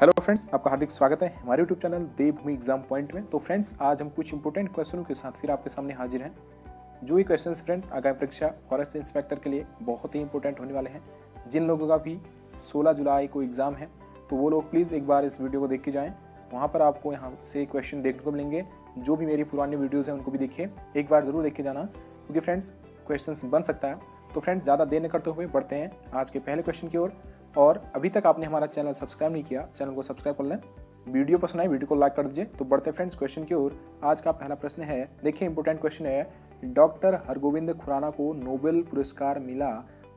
Hello friends, आपका हार्दिक स्वागत है हमारे यूट्यूब चैनल देवभूमि एग्जाम पॉइंट में। तो फ्रेंड्स, आज हम कुछ इंपॉर्टेंट क्वेश्चनों के साथ फिर आपके सामने हाजिर हैं। जो ये क्वेश्चंस फ्रेंड्स आगामी परीक्षा फॉरेस्ट इंस्पेक्टर के लिए बहुत ही इंपॉर्टेंट होने वाले हैं। जिन लोगों का भी 16 जुलाई को एग्जाम है तो वो लोग प्लीज़ एक बार इस वीडियो को देख के जाएँ। वहाँ पर आपको यहाँ से क्वेश्चन देखने को मिलेंगे। जो भी मेरी पुरानी वीडियोज़ हैं उनको भी देखिए, एक बार ज़रूर देख के जाना, क्योंकि फ्रेंड्स क्वेश्चन बन सकता है। तो फ्रेंड्स, ज़्यादा देर न करते हुए बढ़ते हैं आज के पहले क्वेश्चन की ओर। और अभी तक आपने हमारा चैनल सब्सक्राइब नहीं किया, चैनल को सब्सक्राइब कर लें। वीडियो पसंद आए वीडियो को लाइक कर दीजिए। तो बढ़ते फ्रेंड्स क्वेश्चन की ओर। आज का पहला प्रश्न है, देखिए इंपॉर्टेंट क्वेश्चन है, डॉक्टर हरगोविंद खुराना को नोबेल पुरस्कार मिला।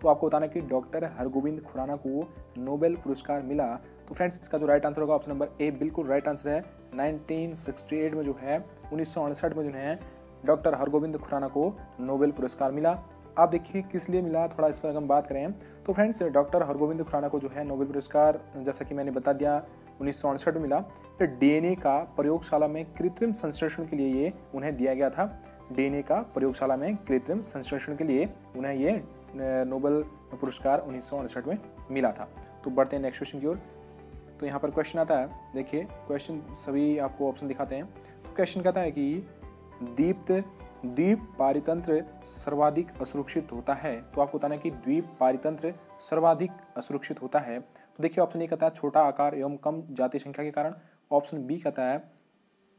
तो आपको बताना कि डॉक्टर हरगोविंद खुराना को नोबेल पुरस्कार मिला। तो फ्रेंड्स, इसका जो राइट आंसर होगा ऑप्शन नंबर ए बिल्कुल राइट आंसर है। 1968 में जो है 1968 में जो है डॉक्टर हरगोविंद खुराना को नोबेल पुरस्कार मिला। आप देखिए किस लिए मिला, थोड़ा इस पर अगर हम बात करें तो फ्रेंड्स, डॉक्टर हरगोविंद खुराना को जो है नोबेल पुरस्कार, जैसा कि मैंने बता दिया, 1968 में मिला। फिर डीएनए का प्रयोगशाला में कृत्रिम संश्लेषण के लिए ये उन्हें दिया गया था। डीएनए का प्रयोगशाला में कृत्रिम संश्लेषण के लिए उन्हें ये नोबेल पुरस्कार 1968 में मिला था। तो बढ़ते हैं नेक्स्ट क्वेश्चन की ओर। तो यहाँ पर क्वेश्चन आता है, देखिए क्वेश्चन सभी आपको ऑप्शन दिखाते हैं। तो क्वेश्चन कहता है कि द्वीप पारितंत्र सर्वाधिक असुरक्षित होता है। तो आपको बताना है कि द्वीप पारितंत्र सर्वाधिक असुरक्षित होता है। तो देखिए ऑप्शन ए कहता है छोटा आकार एवं कम जाति संख्या के कारण। ऑप्शन बी कहता है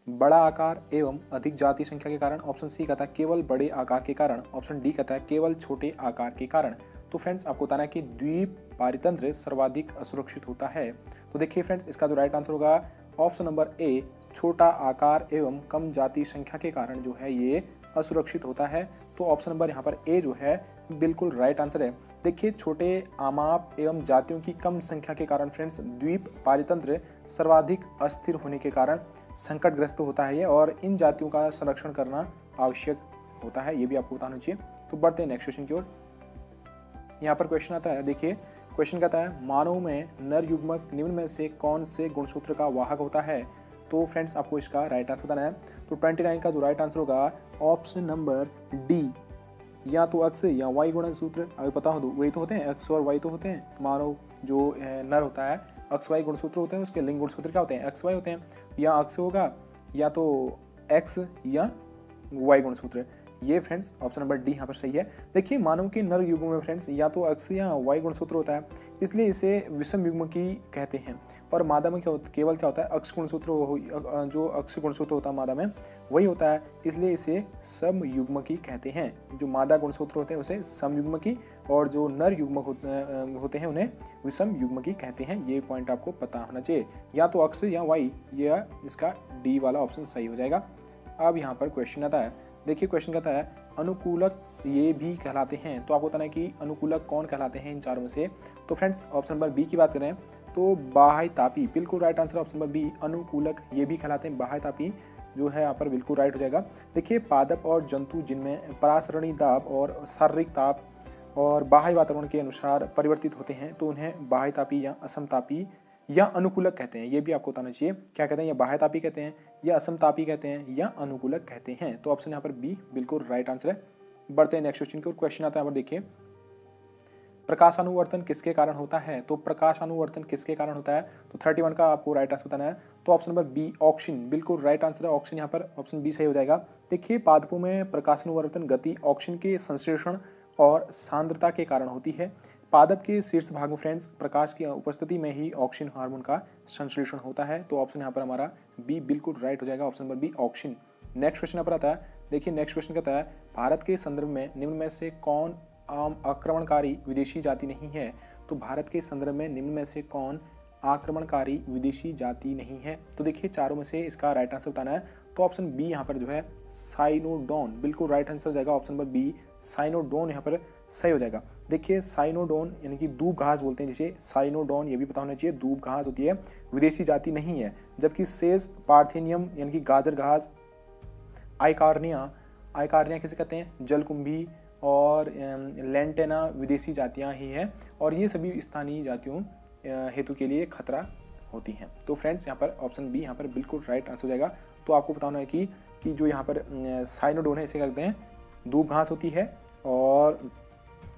बड़ा आकार एवं अधिक जाति संख्या के कारण। ऑप्शन सी कहता है केवल बड़े आकार के कारण। ऑप्शन डी कहता है केवल छोटे आकार के कारण। तो फ्रेंड्स, आपको बताना है कि द्वीप पारितंत्र सर्वाधिक असुरक्षित होता है। तो देखिए फ्रेंड्स, इसका जो राइट आंसर होगा ऑप्शन नंबर ए, छोटा आकार एवं कम जाति संख्या के कारण जो है ये असुरक्षित होता है। तो ऑप्शन नंबर यहाँ पर ए जो है बिल्कुल राइट आंसर है। देखिए, छोटे आमाप एवं जातियों की कम संख्या के कारण फ्रेंड्स द्वीप पारितंत्र सर्वाधिक अस्थिर होने के कारण संकटग्रस्त होता है ये, और इन जातियों का संरक्षण करना आवश्यक होता है, ये भी आपको बताना चाहिए। तो बढ़ते हैं नेक्स्ट क्वेश्चन की ओर। यहाँ पर क्वेश्चन आता है, देखिए क्वेश्चन कहता है मानव में नर युग्मक निम्न में से कौन से गुणसूत्र का वाहक होता है। तो फ्रेंड्स, आपको इसका राइट आंसर बताना है। तो 29 का जो राइट आंसर होगा ऑप्शन नंबर डी, या तो अक्ष या वाई गुणसूत्र। अभी पता हो वही तो होते हैं, अक्ष और वाई तो होते हैं। मानव जो नर होता है, अक्ष वाई गुणसूत्र होते हैं, उसके लिंग गुणसूत्र क्या होते हैं, अक्ष वाई होते हैं। या अक्ष होगा या तो एक्स या वाई गुणसूत्र। ये फ्रेंड्स ऑप्शन नंबर डी यहाँ पर सही है। देखिए, मानव के नर युग्म में फ्रेंड्स या तो अक्ष या वाई गुणसूत्र होता है, इसलिए इसे विषम युग्म की कहते हैं। और मादा में केवल क्या होता है, अक्ष गुणसूत्र, जो अक्ष गुणसूत्र होता है मादा में वही होता है, इसलिए इसे सम युग्म की कहते हैं। जो मादा गुणसूत्र होते हैं उसे सम युग्म की, और जो नर युग्म होते हैं उन्हें विषम युग्म की कहते हैं। ये पॉइंट आपको पता होना चाहिए, या तो अक्ष या वाई, या इसका डी वाला ऑप्शन सही हो जाएगा। अब यहाँ पर क्वेश्चन आता है, देखिए क्वेश्चन कहता है अनुकूलक ये भी कहलाते हैं। तो आपको बताना है कि अनुकूलक कौन कहलाते हैं इन चारों में से। तो फ्रेंड्स, ऑप्शन नंबर बी की बात करें तो बाह्यतापी बिल्कुल right answer, option number B, अनुकूलक ये भी कहलाते हैं। बाह्यतापी जो है यहाँ पर बिल्कुल राइट हो जाएगा। देखिए, पादप और जंतु जिनमें परासरणी दाब और शारीरिक ताप और बाह्य वातावरण के अनुसार परिवर्तित होते हैं, तो उन्हें बाह्यतापी या असमतापी या अनुकूलक कहते हैं। ये भी आपको बताना चाहिए, क्या कहते हैं, या बाह्यतापी कहते हैं, या असमतापी कहते हैं, या अनुकूलक कहते हैं। तो ऑप्शन यहाँ पर बी बिल्कुल राइट आंसर है। बढ़ते हैं नेक्स्ट क्वेश्चन की ओर। क्वेश्चन आता है यहाँ पर, देखिए प्रकाशानुवर्तन किसके कारण होता है। तो प्रकाशानुवर्तन किसके कारण होता है। तो 31 का आपको राइट आंसर बताना है। तो ऑप्शन नंबर बी, ऑक्सीजन, बिल्कुल राइट आंसर है। ऑक्सीजन यहाँ पर ऑप्शन बी सही हो जाएगा। देखिए, पादपों में प्रकाशानुवर्तन गति ऑक्सीजन के संश्लेषण और सांद्रता के कारण होती है। पादप के शीर्ष भाग में फ्रेंड्स प्रकाश की उपस्थिति में ही ऑक्सीजन हार्मोन का संश्लेषण होता है। तो ऑप्शन यहाँ पर हमारा बी बिल्कुल राइट हो जाएगा, option number B, oxygen. Next question पर आता है, देखिए नेक्स्ट क्वेश्चन कहता है भारत के संदर्भ में निम्न में से कौन आम आक्रमणकारी विदेशी जाति नहीं है। तो भारत के संदर्भ में निम्न में से कौन आक्रमणकारी विदेशी जाति नहीं है। तो देखिए, चारों में से इसका राइट आंसर बताना है। तो ऑप्शन बी यहाँ पर जो है साइनोडोन, बिल्कुल राइट आंसर हो जाएगा, ऑप्शन नंबर बी, साइनोडोन यहाँ पर सही हो जाएगा। देखिए, साइनोडोन यानी कि दूब घास बोलते हैं जिसे, साइनोडोन ये भी पता होना चाहिए, दूब घास होती है, विदेशी जाति नहीं है। जबकि सेज पार्थेनियम यानी कि गाजर घास, आइकार्निया किसे कहते हैं, जलकुंभी, और लेंटेना विदेशी जातियां ही हैं, और ये सभी स्थानीय जातियों हेतु के लिए खतरा होती हैं। तो फ्रेंड्स, यहाँ पर ऑप्शन बी यहाँ पर बिल्कुल राइट आंसर हो जाएगा। तो आपको बताना है कि जो यहाँ पर साइनोडोन है इसे कहते हैं दूब घास होती है, और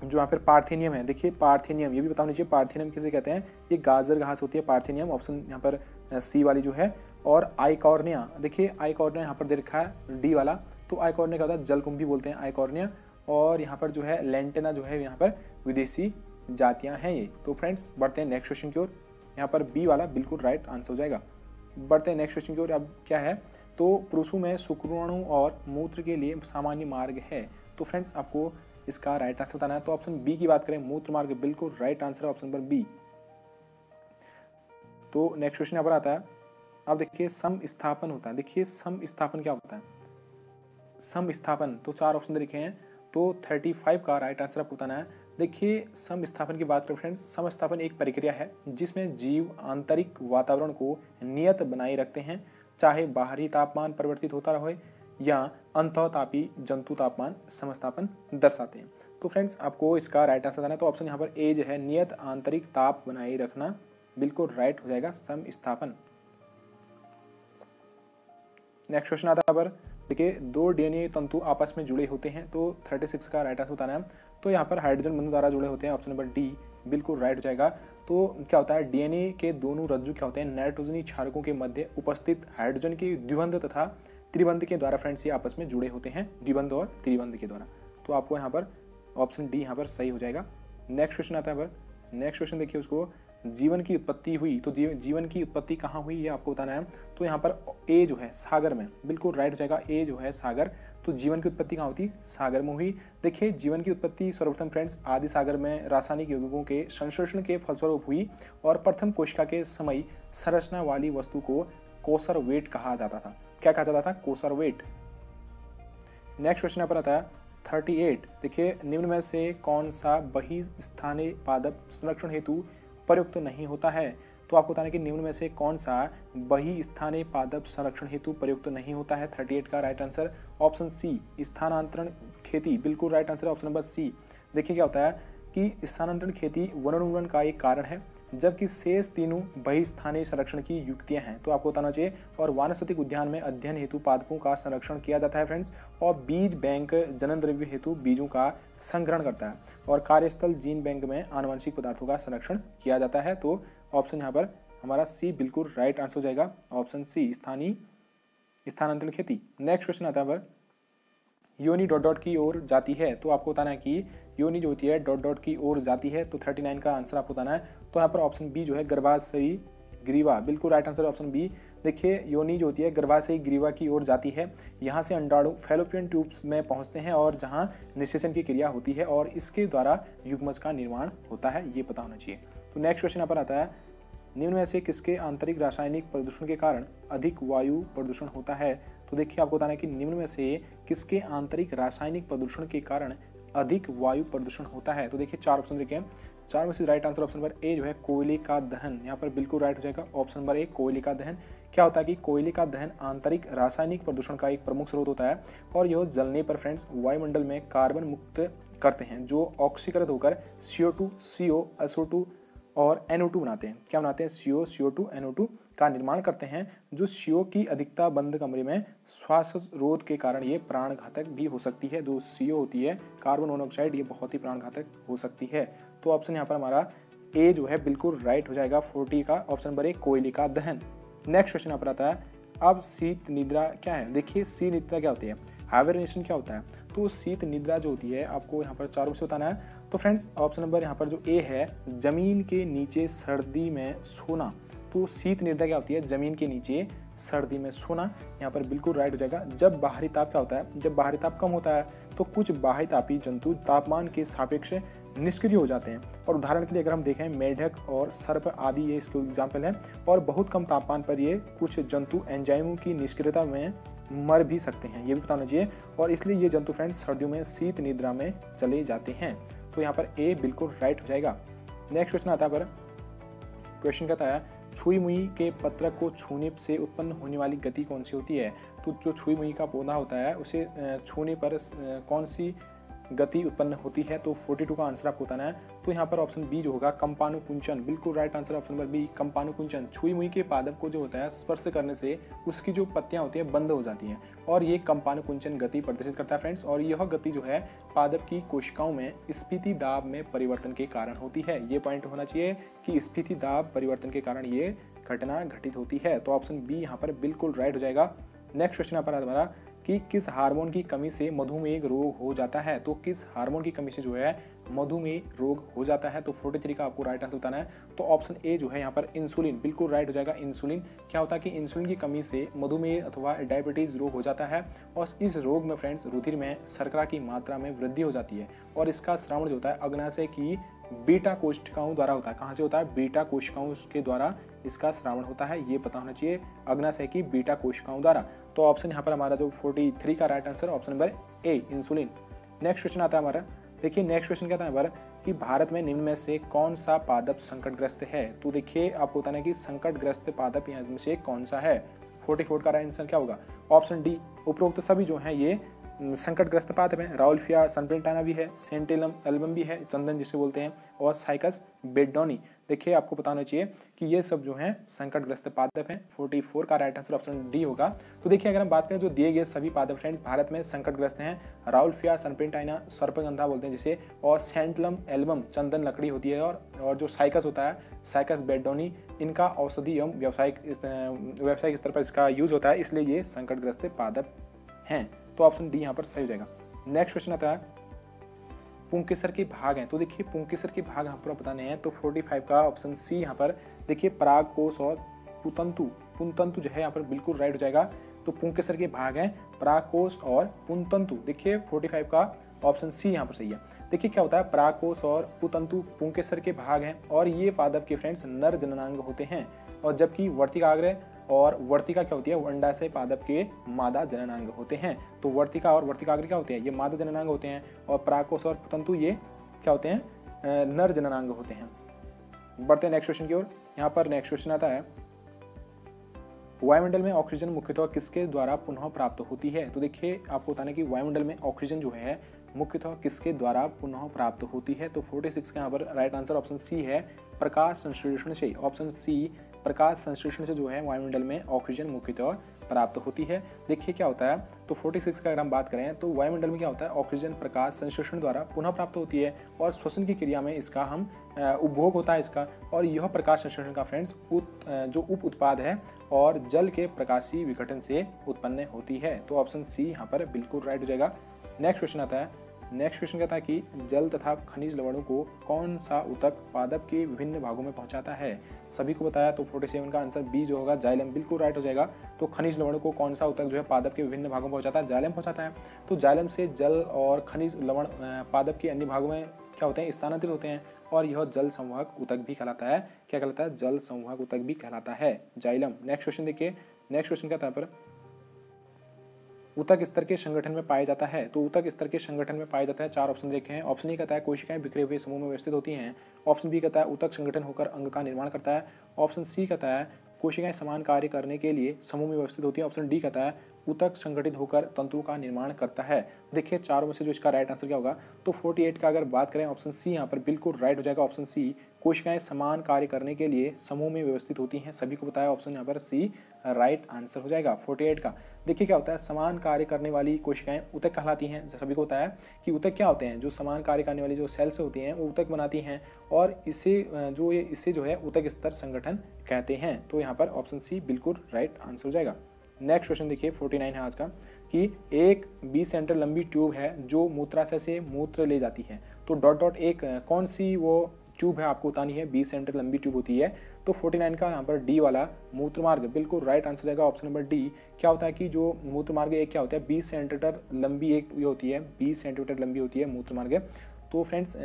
जो यहाँ पर पार्थेनियम है, देखिए पार्थेनियम, ये भी बताना चाहिए पार्थेनियम किसे कहते हैं, ये गाजर घास होती है पार्थेनियम, ऑप्शन यहाँ पर सी वाली जो है। और आइकॉर्निया, देखिए आइकॉर्निया यहाँ पर दे रखा है डी वाला, तो आइकॉर्निया क्या होता है, जलकुंभी बोलते हैं आइकॉर्निया। और यहाँ पर जो है लेंटेना जो है यहाँ पर विदेशी जातियाँ हैं ये। तो फ्रेंड्स बढ़ते हैं नेक्स्ट क्वेश्चन की ओर, यहाँ पर बी वाला बिल्कुल राइट आंसर हो जाएगा। बढ़ते हैं नेक्स्ट क्वेश्चन की ओर। अब क्या है, तो पुरुषों में शुक्राणु और मूत्र के लिए सामान्य मार्ग है। तो फ्रेंड्स आपको इसका राइट आंसर बताना है। तो ऑप्शन बी की बात करें, मूत्र मार्ग, बिल्कुल राइट आंसर है ऑप्शन नंबर बी। तो नेक्स्ट क्वेश्चन यहाँ पर आता है, अब देखिए सम स्थापन होता है। देखिए सम स्थापन क्या होता है, सम स्थापन, तो 4 ऑप्शन लिखे हैं, तो 35 का राइट आंसर आपको बताना है। देखिए सम स्थापन की बात करें फ्रेंड्स, सम स्थापन एक प्रक्रिया है जिसमें जीव आंतरिक वातावरण को नियत बनाए रखते हैं, चाहे बाहरी तापमान परिवर्तित होता रहे या अंतःतापी जंतु तापमान समस्थापन दर्शाते हैं। तो फ्रेंड्स आपको इसका राइट आंसर बताना है। तो ऑप्शन यहाँ पर ए जो है, नियत आंतरिक ताप बनाए रखना, बिल्कुल राइट हो जाएगा सम स्थापन। नेक्स्ट क्वेश्चन आता है पर, देखिए 2 डीएनए तंतु आपस में जुड़े होते हैं, तो 36 का राइट आंसर बताना है। तो यहाँ पर हाइड्रोजन बंधन द्वारा जुड़े होते हैं, ऑप्शन नंबर डी बिल्कुल राइट हो जाएगा। तो क्या होता है, डीएनए के दोनों रज्जु क्या होते हैं, नाइट्रोजनी क्षारकों के मध्य उपस्थित हाइड्रोजन के द्विबंध तथा त्रिबंध के द्वारा फ्रेंड्स ये आपस में जुड़े होते हैं, द्विबंध और त्रिबंध के द्वारा। तो आपको यहाँ पर ऑप्शन डी यहाँ पर सही हो जाएगा। नेक्स्ट क्वेश्चन आता है पर, नेक्स्ट क्वेश्चन देखिए उसको, जीवन की उत्पत्ति हुई, तो जीवन की उत्पत्ति कहाँ हुई ये आपको बताना है। तो यहाँ पर ए जो है सागर में, बिल्कुल राइट हो जाएगा, ए जो है सागर। तो जीवन की उत्पत्ति कहाँ होती, सागर में हुई। देखिए जीवन की उत्पत्ति सर्वप्रथम फ्रेंड्स आदि सागर में रासायनिक यौगिकों के संश्लेषण के फलस्वरूप हुई और प्रथम कोशिका के समय संरचना वाली वस्तु को कोसरवेट कहा जाता था। क्या कहा जाता था, कोसरवेट। नेक्स्ट क्वेश्चन पर आता है 38, देखिए निम्न में से कौन सा बहिस्थानीय पादप संरक्षण हेतु प्रयुक्त नहीं होता है। तो आपको बताना है कि निम्न में से कौन सा बहिस्थानीय पादप संरक्षण हेतु प्रयुक्त नहीं होता है। 38 का राइट आंसर ऑप्शन सी, स्थानांतरण खेती, बिल्कुल right answer option number C. देखिए क्या होता है कि स्थानांतरण खेती वनोन्मूलन का एक कारण है, जबकि शेष तीनों बहिस्थानीय संरक्षण की युक्तियां हैं। तो आपको बताना चाहिए। और वानस्पतिक उद्यान में अध्ययन हेतु पादपों का संरक्षण किया जाता है फ्रेंड्स, और बीज बैंक जनन द्रव्य हेतु बीजों का संग्रहण करता है, और कार्यस्थल जीन बैंक में आनुवंशिक पदार्थों का संरक्षण किया जाता है। तो ऑप्शन यहाँ पर हमारा सी बिल्कुल राइट आंसर हो जाएगा, ऑप्शन सी स्थानांतरण खेती। नेक्स्ट क्वेश्चन आता है पर, योनि डॉट डॉट की ओर जाती है। तो आपको बताना है कि योनि जो होती है डॉट डॉट की ओर जाती है। तो 39 का आंसर आपको बताना है। तो यहाँ पर ऑप्शन बी जो है गर्भाशयी ग्रीवा, बिल्कुल राइट आंसर ऑप्शन बी। देखिए योनि जो होती है गर्भाशयी ग्रीवा की ओर जाती है, यहाँ से अंडाणु फैलोपियन ट्यूब्स में पहुँचते हैं और जहाँ निषेचन की क्रिया होती है और इसके द्वारा युग्मज का निर्माण होता है, ये पता होना चाहिए। तो नेक्स्ट क्वेश्चन यहाँ पर आता है, निम्न में से किसके आंतरिक रासायनिक प्रदूषण के कारण अधिक वायु प्रदूषण होता है। तो देखिए आपको बताना है कि निम्न में से किसके आंतरिक रासायनिक प्रदूषण के कारण अधिक वायु प्रदूषण होता है। तो देखिए 4 ऑप्शन देखे हैं, 4 में से right answer option number A जो है कोयले का दहन, यहाँ पर बिल्कुल राइट हो जाएगा ऑप्शन नंबर ए कोयले का दहन। क्या होता है कि कोयले का दहन आंतरिक रासायनिक प्रदूषण का एक प्रमुख स्रोत होता है, और यह जलने पर फ्रेंड्स वायुमंडल में कार्बन मुक्त करते हैं, जो ऑक्सीकृत होकर CO2, CO, SO2 और NO2 बनाते हैं। क्या बनाते हैं, CO, CO2, NO2 का निर्माण करते हैं, जो CO की अधिकता बंद कमरे में श्वास रोध के कारण ये प्राण घातक भी हो सकती है। जो CO होती है कार्बन मोनोऑक्साइड, ये बहुत ही प्राण घातक हो सकती है। तो ऑप्शन यहाँ पर हमारा ए जो है बिल्कुल राइट हो जाएगा 40 का ऑप्शन नंबर ए कोयले का दहन। नेक्स्ट क्वेश्चन यहाँ पर आता है, अब शीत निद्रा क्या है। देखिए शीत निद्रा क्या होती है, हाइबरनेशन क्या होता है। तो शीत निद्रा जो होती है आपको यहाँ पर 4 से बताना है। तो फ्रेंड्स ऑप्शन नंबर यहाँ पर जो ए है, जमीन के नीचे सर्दी में सोना। तो शीत निद्रा क्या होती है, जमीन के नीचे सर्दी में सोना, यहाँ पर बिल्कुल राइट हो जाएगा। जब बाहरी ताप क्या होता है, जब बाहरी ताप कम होता है तो कुछ बाह्य तापी जंतु तापमान के सापेक्ष निष्क्रिय हो जाते हैं। और उदाहरण के लिए अगर हम देखें मेढक और सर्प आदि ये इसके एग्जाम्पल हैं। और बहुत कम तापमान पर ये कुछ जंतु एंजाइमों की निष्क्रियता में मर भी सकते हैं, ये भी बताना चाहिए। और इसलिए ये जंतु फ्रेंड्स सर्दियों में शीत निद्रा में चले जाते हैं। तो यहाँ पर ए बिल्कुल राइट हो जाएगा। नेक्स्ट क्वेश्चन आता है पर, क्वेश्चन कहता है छुई मुई के पत्रक को छूने से उत्पन्न होने वाली गति कौन सी होती है। तो जो छुई मुई का पौधा होता है उसे छूने पर कौन सी गति उत्पन्न होती है। तो 42 का आंसर आपको बताना है। तो यहाँ पर ऑप्शन बी जो होगा कंपानुकुंचन, बिल्कुल right answer option number B कंपानुकुंचन। छुई मुई के पादप को जो होता है स्पर्श करने से उसकी जो पत्तियां होती है बंद हो जाती हैं और ये कंपानुकुंचन गति प्रदर्शित करता है फ्रेंड्स। और यह गति जो है पादप की कोशिकाओं में स्फीति दाब में परिवर्तन के कारण होती है। ये पॉइंट होना चाहिए कि स्फीति दाब परिवर्तन के कारण ये घटना घटित होती है। तो ऑप्शन बी यहाँ पर बिल्कुल राइट हो जाएगा। नेक्स्ट क्वेश्चन यहाँ पर हमारा कि किस हार्मोन की कमी से मधुमेह रोग हो जाता है। तो किस हार्मोन की कमी से जो है मधुमेह रोग हो जाता है। तो 43 का आपको राइट आंसर बताना है। तो ऑप्शन ए जो है यहाँ पर इंसुलिन, बिल्कुल राइट हो जाएगा। इंसुलिन क्या होता है कि इंसुलिन की कमी से मधुमेह अथवा डायबिटीज रोग हो जाता है और इस रोग में फ्रेंड्स रुधिर में शर्करा की मात्रा में वृद्धि हो जाती है और इसका श्रवण जो होता है अग्नाशय की बीटा कोशिकाओं द्वारा होता है। कहाँ से होता है? बीटा कोशिकाओं के द्वारा इसका श्रावण होता है। ये पता होना चाहिए, अग्नाशय की बीटा कोशिकाओं द्वारा। तो ऑप्शन यहाँ पर हमारा जो 43 का right answer option number A insulin. Next question आता है हमारा। देखिए नेक्स्ट क्वेश्चन क्या था यहाँ पर कि भारत में निम्न में से कौन सा पादप संकटग्रस्त है। तो देखिए आपको बताना है कि संकटग्रस्त पादप यहाँ में से कौन सा है। 44 का राइट आंसर क्या होगा? Option D. उपरोक्त सभी जो है ये संकटग्रस्त पादप है। राउल्फिया सनपेंटाना भी है, सेंटेलम एल्बम भी है, चंदन जिसे बोलते हैं, और साइकस बेडोनी। देखिए आपको बताना चाहिए कि ये सब जो हैं संकटग्रस्त पादप हैं। 44 का राइट आंसर ऑप्शन डी होगा। तो देखिए अगर हम बात करें जो दिए गए सभी पादप फ्रेंड्स भारत में संकटग्रस्त हैं। राउल्फिया सनपेंटाइना सर्पगंधा बोलते हैं जिसे, और सेंटलम एल्बम चंदन लकड़ी होती है, और जो साइकस होता है साइकस बेडोनी, इनका औषधि एवं व्यावसायिक स्तर पर इसका यूज होता है, इसलिए ये संकटग्रस्त पादप हैं। तो ऑप्शन डी यहाँ पर सही हो जाएगा। नेक्स्ट क्वेश्चन आता है पुंकेसर के भाग हैं। तो देखिए पुंकेसर के भाग यहाँ पर बताने हैं। तो 45 का ऑप्शन सी यहाँ पर देखिए परागकोश और पुतंतु, पुंतंतु जो है यहाँ पर बिल्कुल राइट हो जाएगा। तो पुंकेसर के भाग हैं परागकोश और पुंतंतु। देखिए 45 का ऑप्शन सी यहाँ पर सही है। देखिए क्या होता है, परागकोश और पुतंतु पुंकेसर के भाग हैं और ये पादप के फ्रेंड्स नर जननांग होते हैं, और जबकि वर्तिकाग्र और वर्तिका क्या होती है, अंडाशय पादप के मादा जननांग होते हैं। तो वर्तिका और वर्तिकाग्र क्या होते हैं, ये मादा जननांग होते हैं, और परागकोश और पुतंतु ये क्या होते हैं, नर जननांग होते हैं। बढ़ते हैं नेक्स्ट क्वेश्चन की ओर। यहाँ पर नेक्स्ट क्वेश्चन आता है वायुमंडल में ऑक्सीजन मुख्यतः किसके द्वारा पुनः प्राप्त होती है। तो देखिए आपको बताना है कि वायुमंडल में ऑक्सीजन जो है मुख्यतः किसके द्वारा पुनः प्राप्त होती है। तो 46 का यहाँ पर राइट आंसर ऑप्शन सी है, प्रकाश संश्लेषण से। ऑप्शन सी प्रकाश संश्लेषण से जो है वायुमंडल में ऑक्सीजन मुख्यतः प्राप्त होती है। देखिए क्या होता है, तो 46 का अगर हम बात करें तो वायुमंडल में क्या होता है, ऑक्सीजन प्रकाश संश्लेषण द्वारा पुनः प्राप्त होती है और श्वसन की क्रिया में इसका हम उपभोग होता है इसका, और यह प्रकाश संश्लेषण का फ्रेंड्स जो उप उत्पाद है और जल के प्रकाशीय विघटन से उत्पन्न होती है। तो ऑप्शन सी यहाँ पर बिल्कुल राइट हो जाएगा। नेक्स्ट क्वेश्चन आता है। नेक्स्ट क्वेश्चन कहता है कि जल तथा खनिज लवणों को कौन सा ऊतक पादप के विभिन्न भागों में पहुंचाता है। सभी को बताया। तो 47 का आंसर बी जो होगा जाइलम, बिल्कुल राइट हो जाएगा। तो खनिज लवणों को कौन सा ऊतक जो है पादप के विभिन्न भागों में पहुंचाता है, जाइलम पहुंचाता है। तो जाइलम से जल और खनिज लवण पादप के अन्य भागों में क्या होते हैं, स्थानांतरित होते हैं, और यह जल संवाहक ऊतक भी कहलाता है। क्या कहलाता है, जल संवाहक ऊतक भी कहलाता है जाइलम। नेक्स्ट क्वेश्चन देखिए। नेक्स्ट क्वेश्चन कहता है पर ऊतक स्तर के संगठन में पाया जाता है। तो ऊतक स्तर के संगठन में पाया जाता है, चार ऑप्शन देखे हैं। ऑप्शन ए कहता है कोशिकाएं बिखरे हुए समूह में व्यवस्थित होती हैं। ऑप्शन बी कहता है ऊतक संगठन होकर अंग का निर्माण करता है। ऑप्शन सी कहता है कोशिकाएं समान कार्य करने के लिए समूह में व्यवस्थित होती है। ऑप्शन डी कहता है ऊतक संगठित होकर तंतु का निर्माण करता है। देखिए चारों में से जो इसका राइट आंसर क्या होगा, तो 48 का अगर बात करें ऑप्शन सी यहाँ पर बिल्कुल राइट हो जाएगा। ऑप्शन सी कोशिकाएं समान कार्य करने के लिए समूह में व्यवस्थित होती हैं। सभी को बताया, ऑप्शन यहाँ पर सी राइट आंसर हो जाएगा 48 का। देखिए क्या होता है, समान कार्य करने वाली कोशिकाएं ऊतक कहलाती हैं। सभी को बताया कि ऊतक क्या होते हैं, जो समान कार्य करने वाली जो सेल्स होती हैं वो ऊतक बनाती हैं, और इससे जो है ऊतक स्तर संगठन कहते हैं। तो यहाँ पर ऑप्शन सी बिल्कुल राइट आंसर हो जाएगा। नेक्स्ट क्वेश्चन देखिए 49 है आज का, कि एक 20 सेंटीमीटर लंबी ट्यूब है जो मूत्राशय से मूत्र ले जाती है। तो डॉट डॉट एक कौन सी वो ट्यूब है आपको बतानी है, 20 सेंटीमीटर लंबी ट्यूब होती है। तो 49 का यहाँ पर डी वाला मूत्रमार्ग बिल्कुल राइट आंसर रहेगा, ऑप्शन नंबर डी। क्या होता है कि जो मूत्रमार्ग एक क्या होता है, 20 सेंटीमीटर लंबी एक ये होती है, 20 सेंटीमीटर लंबी होती है मूत्रमार्ग। तो फ्रेंड्स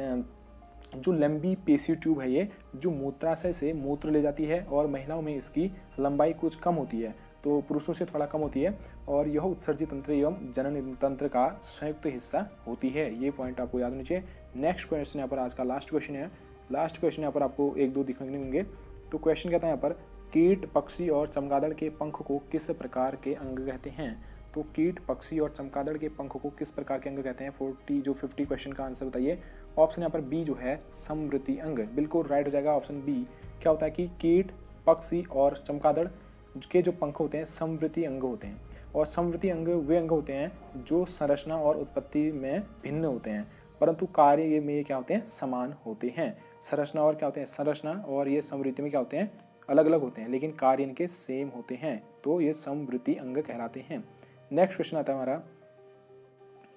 जो लंबी पेशी ट्यूब है ये जो मूत्राशय से मूत्र ले जाती है, और महिलाओं में इसकी लंबाई कुछ कम होती है, तो पुरुषों से थोड़ा कम होती है, और यह उत्सर्जित तंत्र एवं जनन तंत्र का संयुक्त हिस्सा होती है। ये पॉइंट आपको याद होना चाहिए। नेक्स्ट क्वेश्चन यहाँ पर आज का लास्ट क्वेश्चन है। लास्ट क्वेश्चन यहाँ पर आपको एक दो दिखाने होंगे। तो क्वेश्चन कहता है यहाँ पर कीट, पक्षी और चमगादड़ के पंख को किस प्रकार के अंग कहते हैं। तो कीट, पक्षी और चमगादड़ के पंखों को किस प्रकार के अंग कहते हैं? 50 क्वेश्चन का आंसर बताइए। ऑप्शन यहाँ पर बी जो है समवृत्ति अंग, बिल्कुल राइट हो जाएगा ऑप्शन बी। क्या होता है कि कीट, पक्षी और चमगादड़ के जो पंख होते हैं समवृत्ति अंग होते हैं, और समवृत्ति अंग वे अंग होते हैं जो संरचना और उत्पत्ति में भिन्न होते हैं, परंतु कार्य में क्या होते हैं? समान होते हैं। संरचना और क्या होते हैं? संरचना और ये समवृत्ति में क्या होते हैं? अलग अलग होते हैं, लेकिन कार्य इनके सेम होते हैं, तो ये समवृत्ति अंग कहलाते हैं। नेक्स्ट क्वेश्चन आता है हमारा,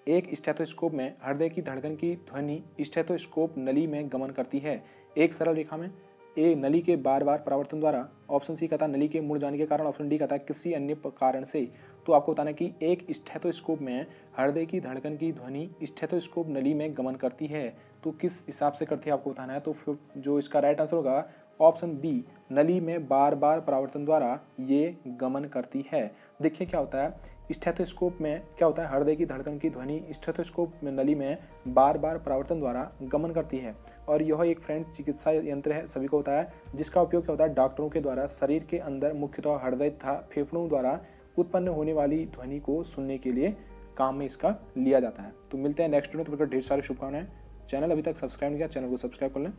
एक स्टेथोस्कोप में हृदय की धड़कन की ध्वनि स्टेथोस्कोप नली में गमन करती है एक सरल रेखा में। ए, नली के बार बार परावर्तन द्वारा। ऑप्शन सी कहता है नली के मुड़ जाने के कारण। ऑप्शन डी कहता है किसी अन्य कारण से। तो आपको बताना है कि एक स्टेथोस्कोप में हृदय की धड़कन की ध्वनि स्टेथोस्कोप नली में गमन करती है, तो किस हिसाब से करती है आपको बताना है। तो फिर जो इसका राइट आंसर होगा ऑप्शन बी, नली में बार बार परावर्तन द्वारा ये गमन करती है। देखिए क्या होता है, स्टेथोस्कोप में क्या होता है, हृदय की धड़कन की ध्वनि स्टेथोस्कोप में नली में बार बार परावर्तन द्वारा गमन करती है, और यह एक फ्रेंड्स चिकित्सा यंत्र है, सभी को होता है, जिसका उपयोग क्या होता है डॉक्टरों के द्वारा शरीर के अंदर मुख्यतः हृदय तथा फेफड़ों द्वारा उत्पन्न होने वाली ध्वनि को सुनने के लिए काम में इसका लिया जाता है। तो मिलते हैं नेक्स्ट वीडियो में, तो ढेर सारी शुभकामनाएं। चैनल अभी तक सब्सक्राइब नहीं किया, चैनल को सब्सक्राइब कर लें।